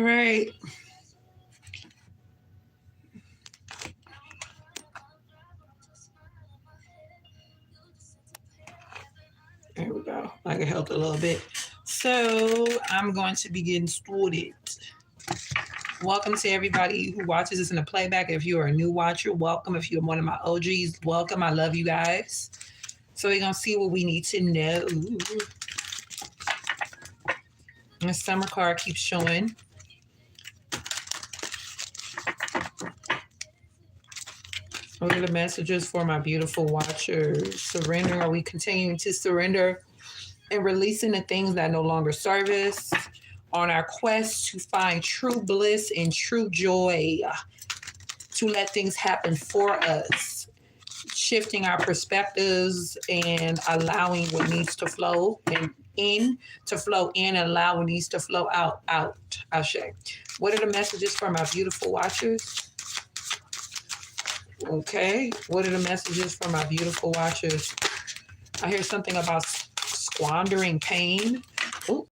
right. There we go. I can help a little bit. So I'm going to be getting started. Welcome to everybody who watches this in the playback. If you are a new watcher, welcome. If you're one of my OGs, welcome. I love you guys. So we're gonna see what we need to know. The summer card keeps showing. What are the messages for my beautiful watchers? Surrender. Are we continuing to surrender and releasing the things that no longer serve us on our quest to find true bliss and true joy, to let things happen for us, shifting our perspectives and allowing what needs to flow and in to flow in and allow what needs to flow out. Ashe. What are the messages for my beautiful watchers? Okay. What are the messages for my beautiful watchers? I hear something about squandering pain. Ooh.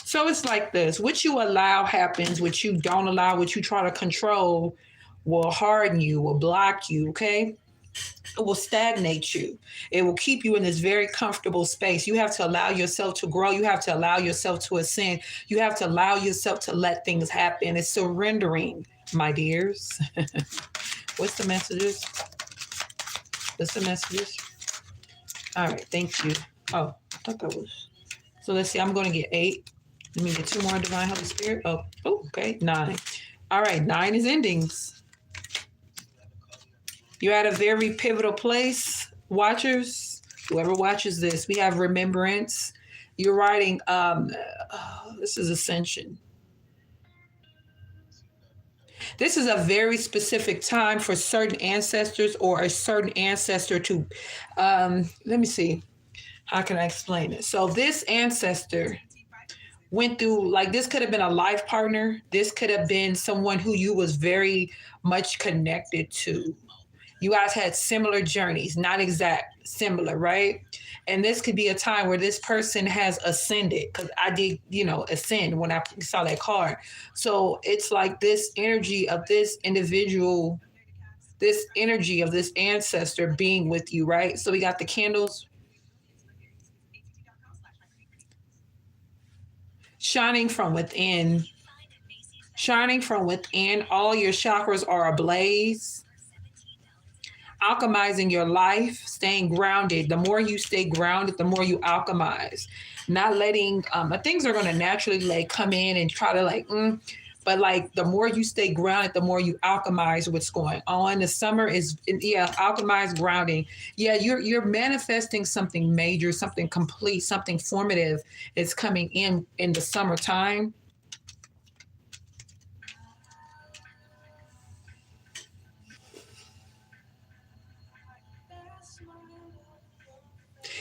So it's like this. What you allow happens. What you don't allow, what you try to control will harden you, will block you, okay? It will stagnate you. It will keep you in this very comfortable space. You have to allow yourself to grow. You have to allow yourself to ascend. You have to allow yourself to let things happen. It's surrendering, my dears. What's the messages? What's the messages? All right, thank you. Oh, I thought that was. So let's see, I'm going to get 8. Let me get 2 more Divine Holy Spirit. Oh, okay, 9. All right, 9 is endings. You're at a very pivotal place, watchers. Whoever watches this, we have remembrance. You're writing, this is ascension. This is a very specific time for certain ancestors or a certain ancestor to, let me see, how can I explain it? So this ancestor went through, like, this could have been a life partner. This could have been someone who you was very much connected to. You guys had similar journeys, not exact similar, right? And this could be a time where this person has ascended, because I did, ascend when I saw that card. So it's like this energy of this individual, this energy of this ancestor being with you, right? So we got the candles shining from within. Shining from within, all your chakras are ablaze. Alchemizing your life, staying grounded. The more you stay grounded, the more you alchemize. Not letting things are going to naturally come in and try to but the more you stay grounded, the more you alchemize what's going on. The summer is alchemize grounding. Yeah, you're manifesting something major, something complete, something formative is coming in the summertime.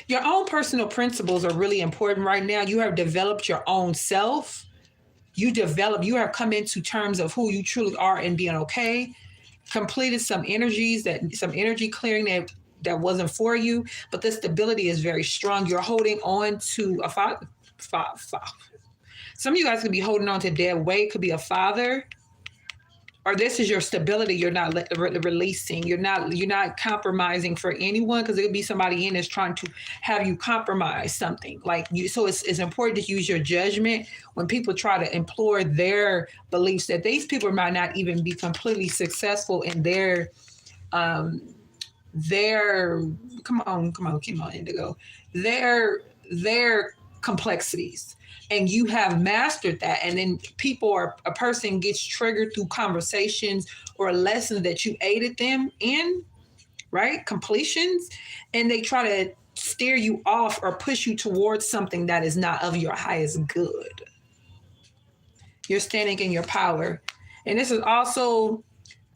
Your own personal principles are really important right now. You have developed your own self. You have come into terms of who you truly are and being okay. Completed some energy clearing that wasn't for you, but the stability is very strong. You're holding on to a father. Some of you guys could be holding on to dead weight. Could be a father, or this is your stability. You're not releasing. You're not compromising for anyone, because it could be somebody in that's trying to have you compromise something. So it's important to use your judgment when people try to implore their beliefs, that these people might not even be completely successful in their come on, Indigo, their complexities. And you have mastered that, and then a person gets triggered through conversations or lessons that you aided them in, right? Completions, and they try to steer you off or push you towards something that is not of your highest good. You're standing in your power. And this is also,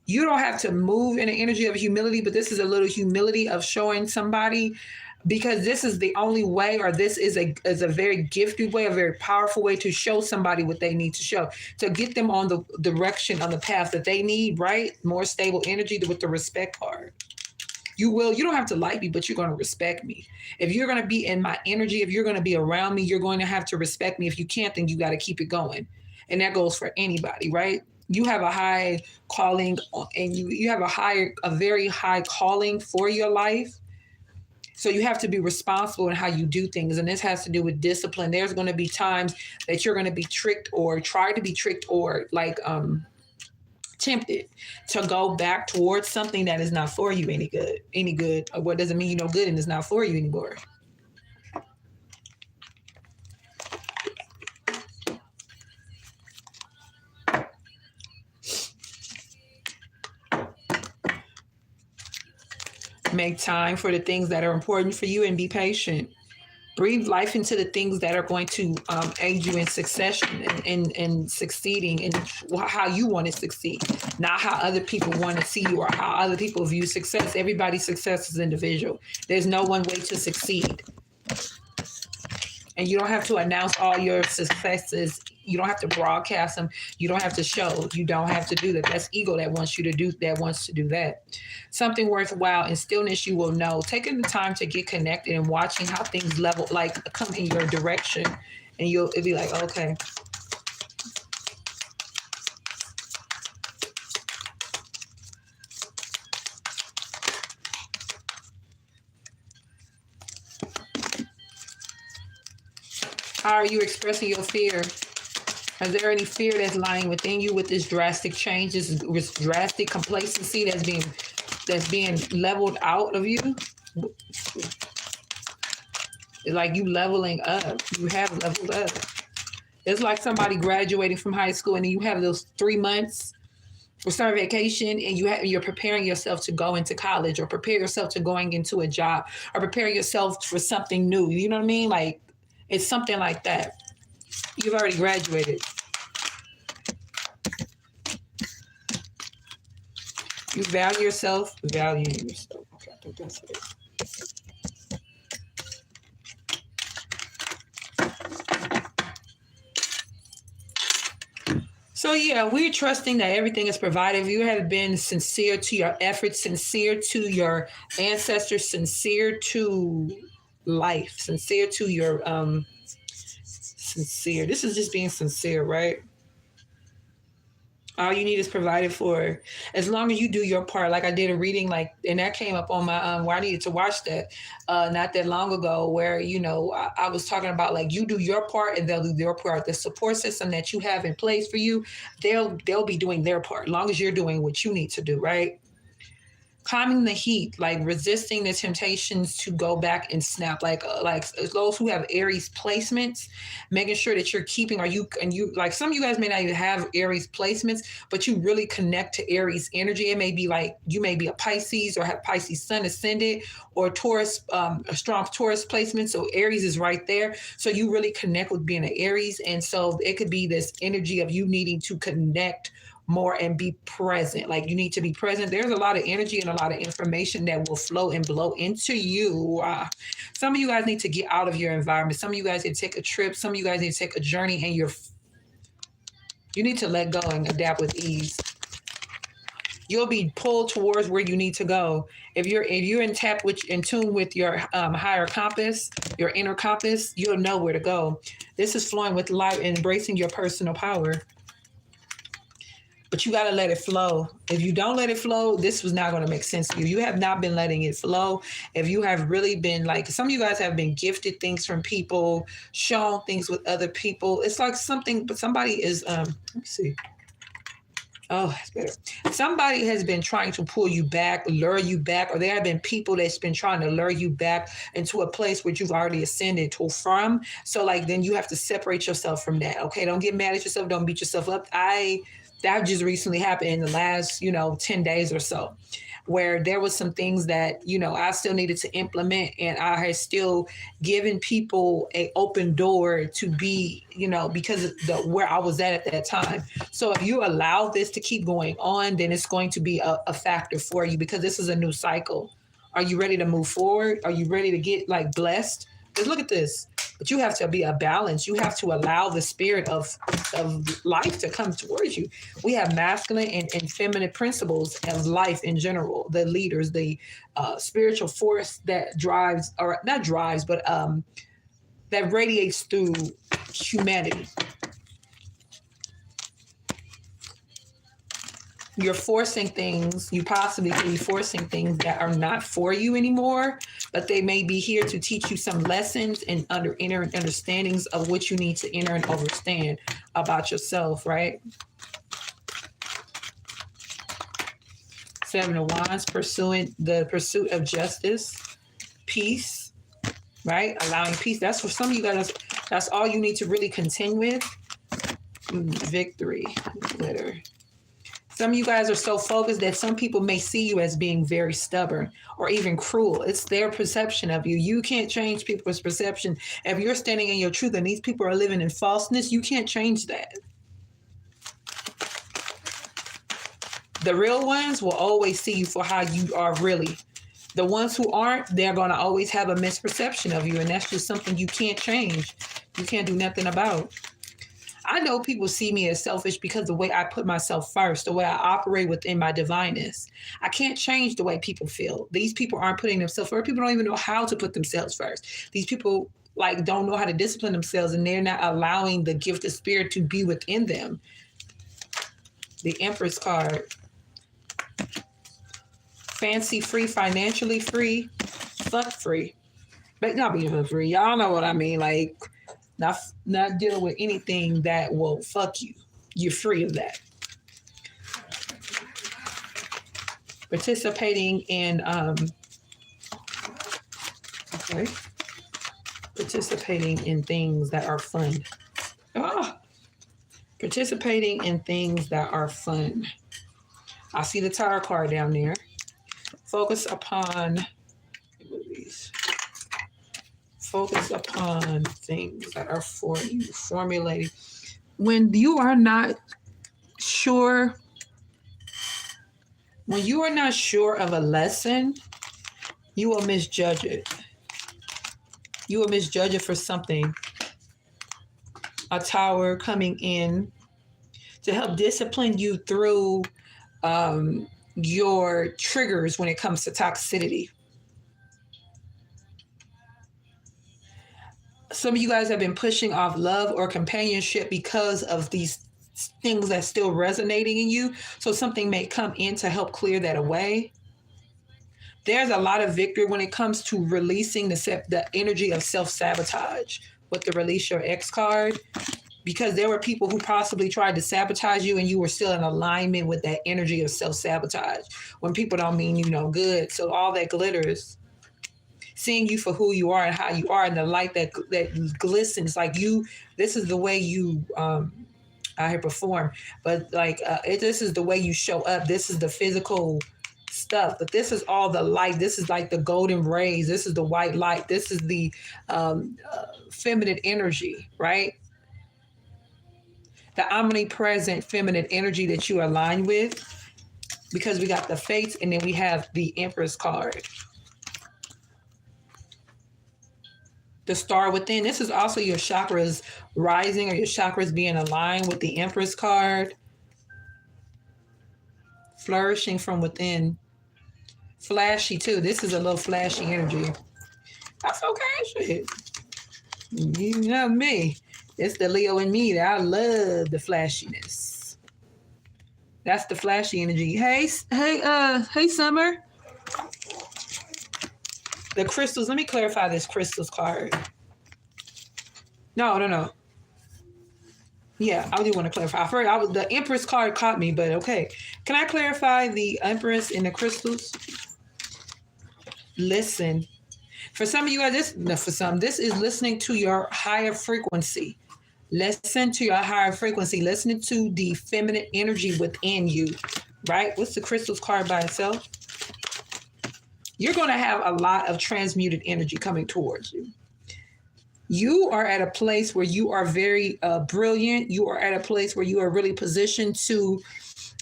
you don't have to move in the energy of humility, but this is a little humility of showing somebody, because this is the only way, or this is a very gifted way, a very powerful way to show somebody what they need to show, to get them on the direction, on the path that they need, right? More stable energy with the respect card. You don't have to like me, but you're going to respect me. If you're going to be in my energy, if you're going to be around me, you're going to have to respect me. If you can't, then you got to keep it going. And that goes for anybody, right? You have a high calling, and you have a very high calling for your life. So you have to be responsible in how you do things. And this has to do with discipline. There's going to be times that you're going to be tricked or try to be tricked or like tempted to go back towards something that is not for you any good. Or what doesn't mean you know good and it's not for you anymore. Make time for the things that are important for you and be patient. Breathe life into the things that are going to aid you in succession and succeeding in how you want to succeed, not how other people want to see you or how other people view success. Everybody's success is individual. There's no one way to succeed. And you don't have to announce all your successes. You don't have to broadcast them. You don't have to show. You don't have to do that. That's ego that wants you to do that, wants to do that. Something worthwhile in stillness you will know. Taking the time to get connected and watching how things level, like come in your direction. And it'll be like, okay. How are you expressing your fear? Is there any fear that's lying within you with this drastic change, this drastic complacency that's being leveled out of you? It's like you leveling up. You have leveled up. It's like somebody graduating from high school and you have those 3 months for summer vacation and you're preparing yourself to go into college or prepare yourself to going into a job or prepare yourself for something new. You know what I mean? Like it's something like that. You've already graduated. You value yourself, valuing yourself. Okay, I think that's it. So yeah, we're trusting that everything is provided. If you have been sincere to your efforts, sincere to your ancestors, sincere to life, sincere to your sincere. This is just being sincere, right? All you need is provided for. As long as you do your part, like I did a reading, like, and that came up on my where I needed to watch that not that long ago, where I was talking about like you do your part and they'll do their part. The support system that you have in place for you, they'll be doing their part, as long as you're doing what you need to do, right? Calming the heat, like resisting the temptations to go back and snap, like those who have Aries placements, making sure that you're keeping, you like some of you guys may not even have Aries placements, but you really connect to Aries energy. It may be like you may be a Pisces or have Pisces sun ascended or Taurus, a strong Taurus placement. So Aries is right there. So you really connect with being an Aries. And so it could be this energy of you needing to connect more and be present. Like you need to be present. There's a lot of energy and a lot of information that will flow and blow into you. Some of you guys need to get out of your environment. Some of you guys need to take a trip. Some of you guys need to take a journey, and you need to let go and adapt with ease. You'll be pulled towards where you need to go. If you're in tune with your higher compass, your inner compass, you'll know where to go. This is flowing with light and embracing your personal power. But you got to let it flow. If you don't let it flow, this was not going to make sense to you. You have not been letting it flow. If you have really been like, some of you guys have been gifted things from people, shown things with other people. It's like something, but somebody is, let me see. Oh, that's better. Somebody has been trying to pull you back, lure you back, or there have been people that's been trying to lure you back into a place where you've already ascended to from. So like, then you have to separate yourself from that. Okay. Don't get mad at yourself. Don't beat yourself up. That just recently happened in the last, 10 days or so, where there was some things that, I still needed to implement, and I had still given people an open door to be, because of where I was at that time. So if you allow this to keep going on, then it's going to be a factor for you, because this is a new cycle. Are you ready to move forward? Are you ready to get like blessed? Because look at this. But you have to be a balance. You have to allow the spirit of life to come towards you. We have masculine and feminine principles of life in general, the leaders, the spiritual force that drives, or not drives, but that radiates through humanity. You're forcing things, you possibly could be forcing things that are not for you anymore, but they may be here to teach you some lessons and inner understandings of what you need to enter and understand about yourself, right? Seven of Wands, pursuing the pursuit of justice, peace, right? Allowing peace. That's for some of you guys, that's all you need to really contend with. Victory, glitter. Some of you guys are so focused that some people may see you as being very stubborn or even cruel. It's their perception of you. You can't change people's perception. If you're standing in your truth and these people are living in falseness, you can't change that. The real ones will always see you for how you are really. The ones who aren't, they're going to always have a misperception of you. And that's just something you can't change. You can't do nothing about. I know people see me as selfish because the way I put myself first, the way I operate within my divineness. I can't change the way people feel. These people aren't putting themselves first. People don't even know how to put themselves first. These people don't know how to discipline themselves, and they're not allowing the gift of spirit to be within them. The Empress card. Fancy free, financially free, fuck free. But not being free. Y'all know what I mean. Not dealing with anything that will fuck you. You're free of that. Participating in participating in things that are fun. Participating in things that are fun. I see the Tower card down there. Focus upon things that are for you. Formulating. When you are not sure of a lesson, you will misjudge it. You will misjudge it for something. A Tower coming in to help discipline you through your triggers when it comes to toxicity. Some of you guys have been pushing off love or companionship because of these things that's still resonating in you. So something may come in to help clear that away. There's a lot of victory when it comes to releasing the energy of self-sabotage with the Release Your Ex card, because there were people who possibly tried to sabotage you and you were still in alignment with that energy of self-sabotage when people don't mean you no good. So all that glitters, seeing you for who you are and how you are, and the light that glistens, this is the way you I perform, but this is the way you show up. This is the physical stuff, but this is all the light. This is like the golden rays. This is the white light. This is the feminine energy, right? The omnipresent feminine energy that you align with, because we got the Fates and then we have the Empress card. The Star Within. This is also your chakras rising or your chakras being aligned with the Empress card. Flourishing from within. Flashy too. This is a little flashy energy. That's okay, shit. You know me. It's the Leo in me that I love the flashiness. That's the flashy energy. Hey, Summer. The crystals. Let me clarify this crystals card. No. Yeah, I do want to clarify. The Empress card caught me, but okay. Can I clarify the Empress and the crystals? Listen. For some of you guys, this is listening to your higher frequency. Listen to your higher frequency. Listening to the feminine energy within you, right? What's the crystals card by itself? You're going to have a lot of transmuted energy coming towards you. You are at a place where you are very brilliant. You are at a place where you are really positioned to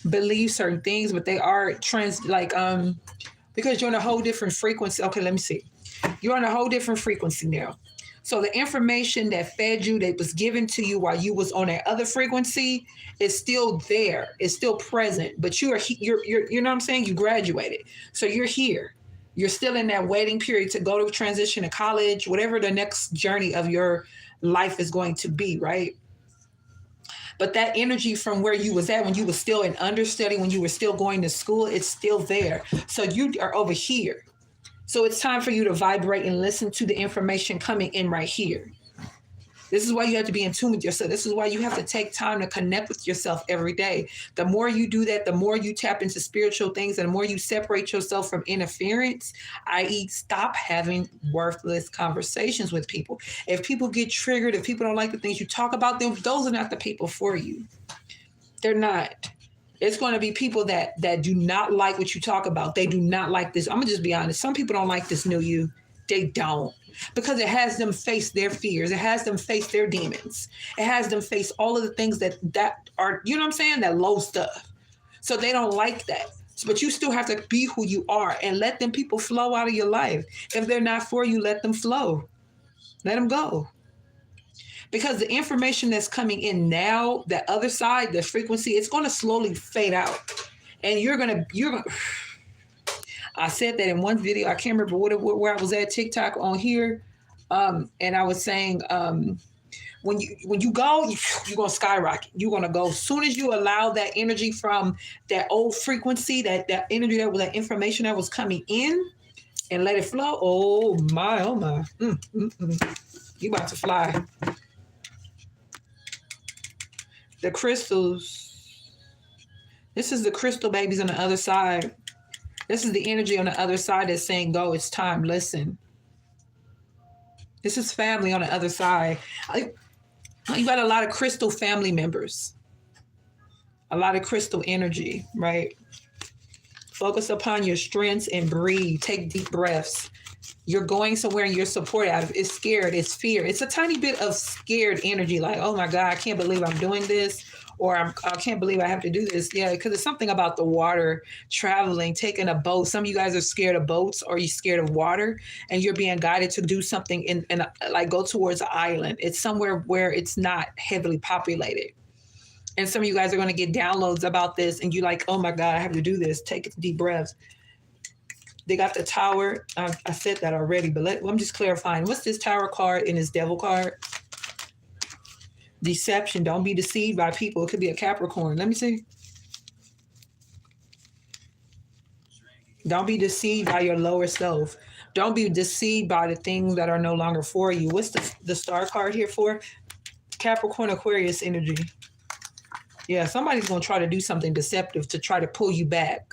believe certain things, but they are because you're on a whole different frequency. Okay, let me see. You're on a whole different frequency now. So the information that fed you, that was given to you while you was on that other frequency, is still there. It's still present. But you're you know what I'm saying? You graduated, so you're here. You're still in that waiting period to go to transition to college, whatever the next journey of your life is going to be, right? But that energy from where you was at when you were still in understudy, when you were still going to school, it's still there. So you are over here. So it's time for you to vibrate and listen to the information coming in right here. This is why you have to be in tune with yourself. This is why you have to take time to connect with yourself every day. The more you do that, the more you tap into spiritual things, and the more you separate yourself from interference, i.e., stop having worthless conversations with people. If people get triggered, if people don't like the things you talk about, then those are not the people for you. They're not. It's going to be people that do not like what you talk about. They do not like this. I'm going to just be honest. Some people don't like this new you. They don't. Because it has them face their fears. It has them face their demons. It has them face all of the things that are, you know what I'm saying, that low stuff. So they don't like that. But you still have to be who you are and let them people flow out of your life. If they're not for you, let them flow. Let them go. Because the information that's coming in now, that other side, the frequency, it's going to slowly fade out. And you're going to, I said that in one video. I can't remember where I was at, TikTok on here. And I was saying, when you go, you're going to skyrocket. You're going to go. As soon as you allow that energy from that old frequency, that energy, that information that was coming in, and let it flow. Oh my. You about to fly. The crystals. This is the crystal babies on the other side. This is the energy on the other side that's saying, go, it's time, listen. This is family on the other side. You got a lot of crystal family members. A lot of crystal energy, right? Focus upon your strengths and breathe. Take deep breaths. You're going somewhere and you're supported out of it. It's scared, it's fear. It's a tiny bit of scared energy, like, oh my God, I can't believe I'm doing this. Or I can't believe I have to do this. Yeah, because it's something about the water, traveling, taking a boat. Some of you guys are scared of boats, or you're scared of water, and you're being guided to do something in like go towards an island. It's somewhere where it's not heavily populated. And some of you guys are going to get downloads about this, and you're like, oh my God, I have to do this. Take deep breaths. They got the tower. I said that already, but I'm just clarifying. What's this tower card and this devil card? Deception. Don't be deceived by people. It could be a Capricorn. Let me see. Don't be deceived by your lower self. Don't be deceived by the things that are no longer for you. What's the star card here for? Capricorn, Aquarius energy. Yeah, somebody's going to try to do something deceptive to try to pull you back.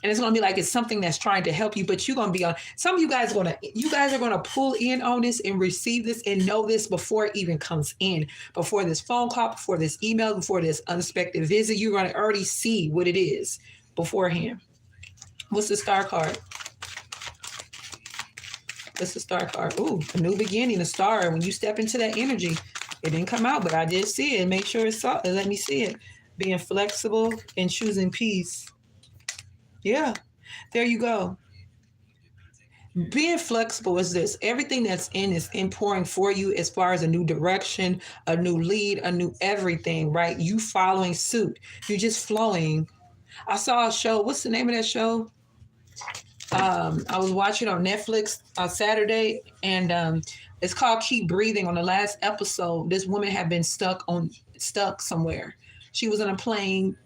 And it's going to be like it's something that's trying to help you, but you're going to be on. Some of you guys are going to pull in on this and receive this and know this before it even comes in, before this phone call, before this email, before this unexpected visit. You're going to already see what it is beforehand. What's the star card? What's the star card? Ooh, a new beginning, a star. When you step into that energy, it didn't come out, but I did see it. Make sure it's solid. Let me see it. Being flexible and choosing peace. Yeah, there you go. Being flexible is this. Everything that's in is in pouring for you as far as a new direction, a new lead, a new everything, right? You following suit. You're just flowing. I saw a show. What's the name of that show? I was watching on Netflix on Saturday, and it's called Keep Breathing. On the last episode, this woman had been stuck somewhere. She was in a plane.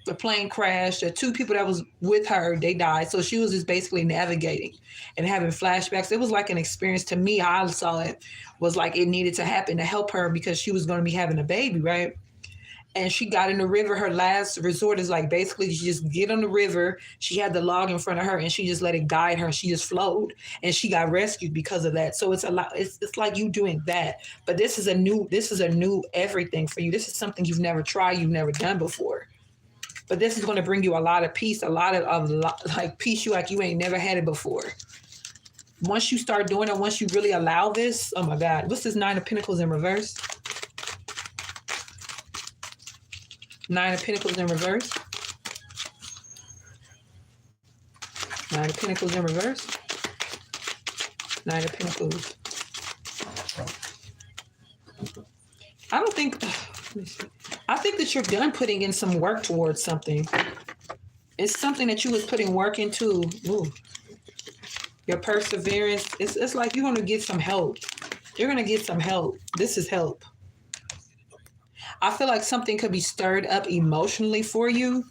The plane crashed. The two people that was with her, they died. So she was just basically navigating and having flashbacks. It was like an experience to me. How I saw it was like it needed to happen to help her because she was going to be having a baby, right? And she got in the river. Her last resort is like basically she just get on the river. She had the log in front of her and she just let it guide her. She just flowed and she got rescued because of that. So it's a lot. It's like you doing that. But this is a new everything for you. This is something you've never tried. You've never done before. But this is going to bring you a lot of peace, a lot of like peace you ain't never had it before. Once you start doing it, once you really allow this, oh my God, what's this Nine of Pentacles in reverse? Nine of Pentacles in reverse. Nine of Pentacles in reverse. Nine of Pentacles. I don't think, I think that you're done putting in some work towards something. It's something that you was putting work into. Ooh, your perseverance. It's like you're going to get some help. You're going to get some help. This is help. I feel like something could be stirred up emotionally for you.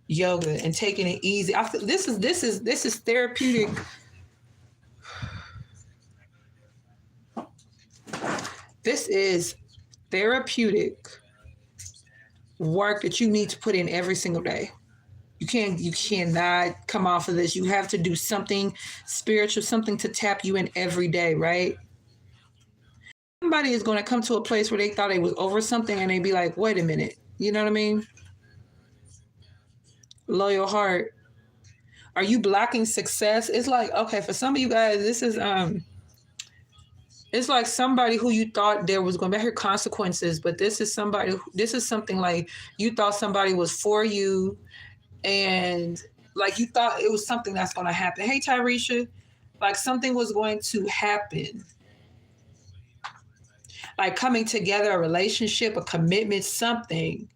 Yoga and taking it easy. I feel this is therapeutic. This is therapeutic work that you need to put in every single day. You cannot come off of this. You have to do something spiritual, something to tap you in every day, right? Somebody is going to come to a place where they thought they was over something and they be like, wait a minute. You know what I mean? Loyal heart. Are you blocking success? It's like, okay, for some of you guys, this is it's like somebody who you thought there was going to be consequences, but this is something like you thought somebody was for you, and like you thought it was something that's going to happen. Hey, Tyresha, like something was going to happen. Like coming together, a relationship, a commitment, something.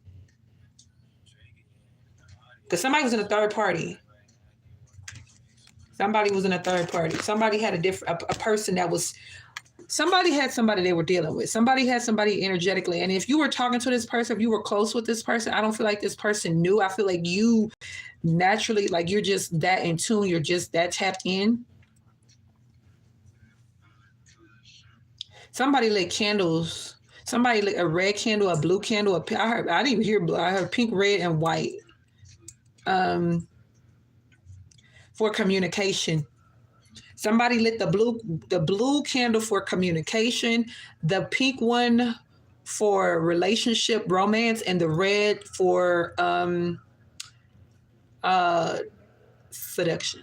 Because somebody was in a third party. Somebody was in a third party. Somebody had a person that was, somebody had somebody they were dealing with. Somebody had somebody energetically. And if you were talking to this person, if you were close with this person, I don't feel like this person knew. I feel like you naturally, like you're just that in tune. You're just that tapped in. Somebody lit candles. Somebody lit a red candle, a blue candle. I didn't even hear blue. I heard pink, red, and white. For communication. Somebody lit the blue candle for communication, the pink one for relationship, romance, and the red for seduction.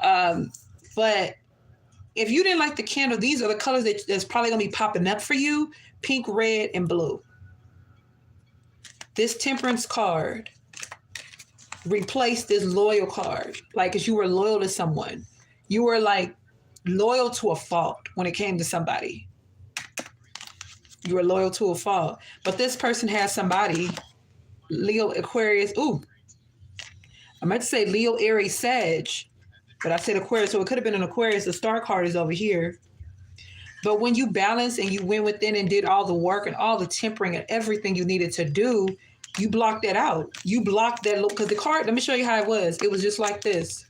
But if you didn't like the candle, these are the colors that's probably gonna be popping up for you: pink, red, and blue. This temperance card. Replace this loyal card. Like, if you were loyal to someone, you were like loyal to a fault when it came to somebody. You were loyal to a fault. But this person has somebody, Leo, Aquarius. Ooh, I meant to say Leo, Aries, Sag, but I said Aquarius, so it could have been an Aquarius. The star card is over here. But when you balance and you went within and did all the work and all the tempering and everything you needed to do, you blocked that out. You blocked that look, because the card, let me show you how it was. It was just like this.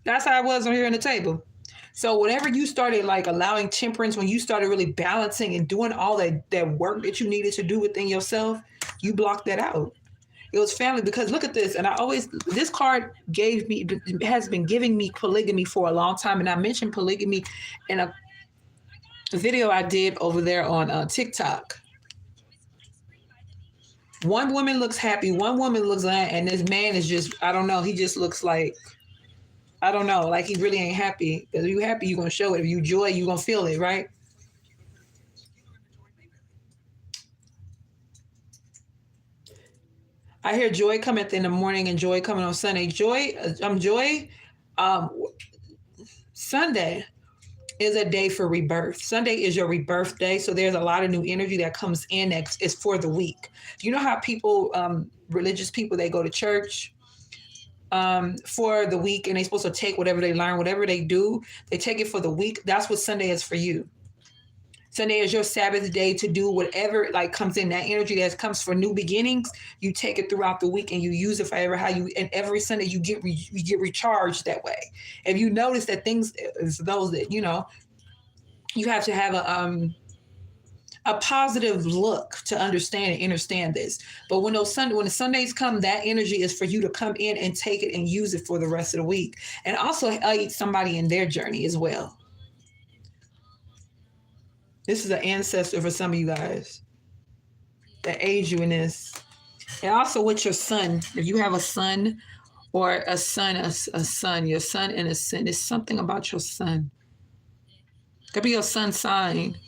That's how it was on here on the table. So whenever you started like allowing temperance, when you started really balancing and doing all that work that you needed to do within yourself, you blocked that out. It was family, because look at this. And this card has been giving me polygamy for a long time. And I mentioned polygamy in a video I did over there on TikTok. One woman looks happy, one woman looks like, and this man is just, I don't know, he just looks like, I don't know, like he really ain't happy. If you happy, you're going to show it. If you joy, you're going to feel it, right? I hear joy coming in the morning and joy coming on Sunday. Sunday is a day for rebirth. Sunday is your rebirth day. So there's a lot of new energy that comes in that is for the week. You know how people, religious people, they go to church for the week and they're supposed to take whatever they learn, whatever they do, they take it for the week. That's what Sunday is for you. Sunday is your Sabbath day to do whatever like comes in, that energy that comes for new beginnings. You take it throughout the week and you use it for and every Sunday you get recharged that way. If you notice that things, those that, you know, you have to have a positive look to understand this. But when the Sundays come, that energy is for you to come in and take it and use it for the rest of the week, and also aid somebody in their journey as well. This is an ancestor for some of you guys that aids you in this. And also with your son, if you have a son or a son, your son and a son, there's something about your son. Could be your son's sign.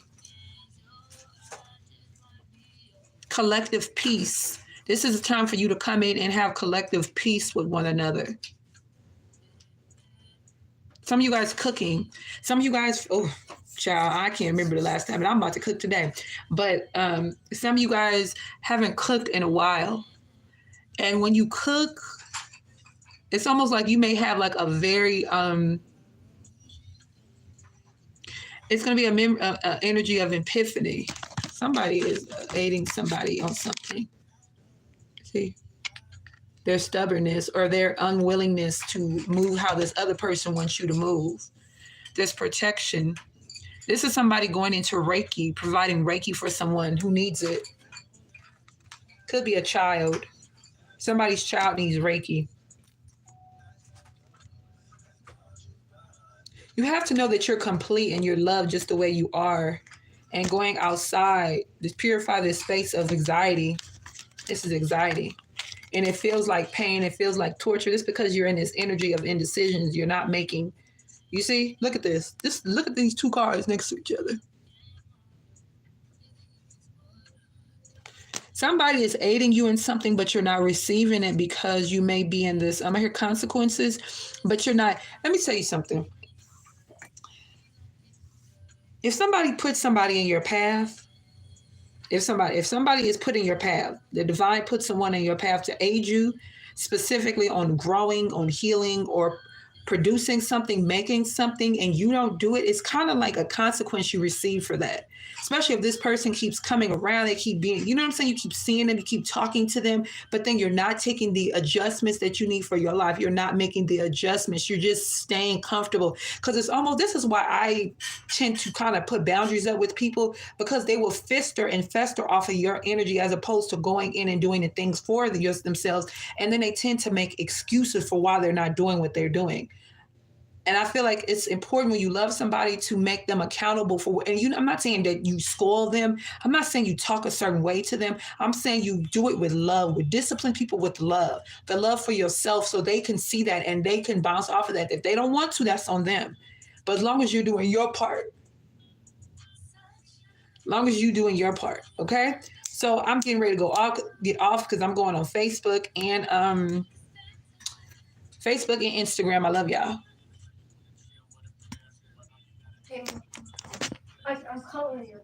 Collective peace. This is a time for you to come in and have collective peace with one another. Some of you guys cooking. Some of you guys, Child, I can't remember the last time, and I'm about to cook today. But some of you guys haven't cooked in a while. And when you cook, it's almost like you may have like a very it's going to be a energy of epiphany. Somebody is aiding somebody on something. See, their stubbornness or their unwillingness to move how this other person wants you to move. There's protection. This is somebody going into Reiki, providing Reiki for someone who needs it. Could be a child. Somebody's child needs Reiki. You have to know that you're complete and you're loved just the way you are. And going outside, just purify this space of anxiety. This is anxiety. And it feels like pain. It feels like torture. It's because you're in this energy of indecisions. You're not making. You see? Look at this. Just look at these two cards next to each other. Somebody is aiding you in something, but you're not receiving it because you may be in this. I'm going to hear consequences, but you're not. Let me tell you something. If somebody puts somebody in your path, if somebody is put in your path, the divine puts someone in your path to aid you specifically on growing, on healing, or producing something, making something, and you don't do it, it's kind of like a consequence you receive for that. Especially if this person keeps coming around, they keep being, you know what I'm saying? You keep seeing them, you keep talking to them, but then you're not taking the adjustments that you need for your life. You're not making the adjustments. You're just staying comfortable. Because it's almost, this is why I tend to kind of put boundaries up with people, because they will fester and fester off of your energy as opposed to going in and doing the things for themselves. And then they tend to make excuses for why they're not doing what they're doing. And I feel like it's important when you love somebody to make them accountable for, and I'm not saying that you spoil them. I'm not saying you talk a certain way to them. I'm saying you do it with love, with discipline people with love, the love for yourself, so they can see that and they can bounce off of that. If they don't want to, that's on them. But as long as you're doing your part, okay? So I'm getting ready to get off because I'm going on Facebook and Instagram. I love y'all. I'm calling you.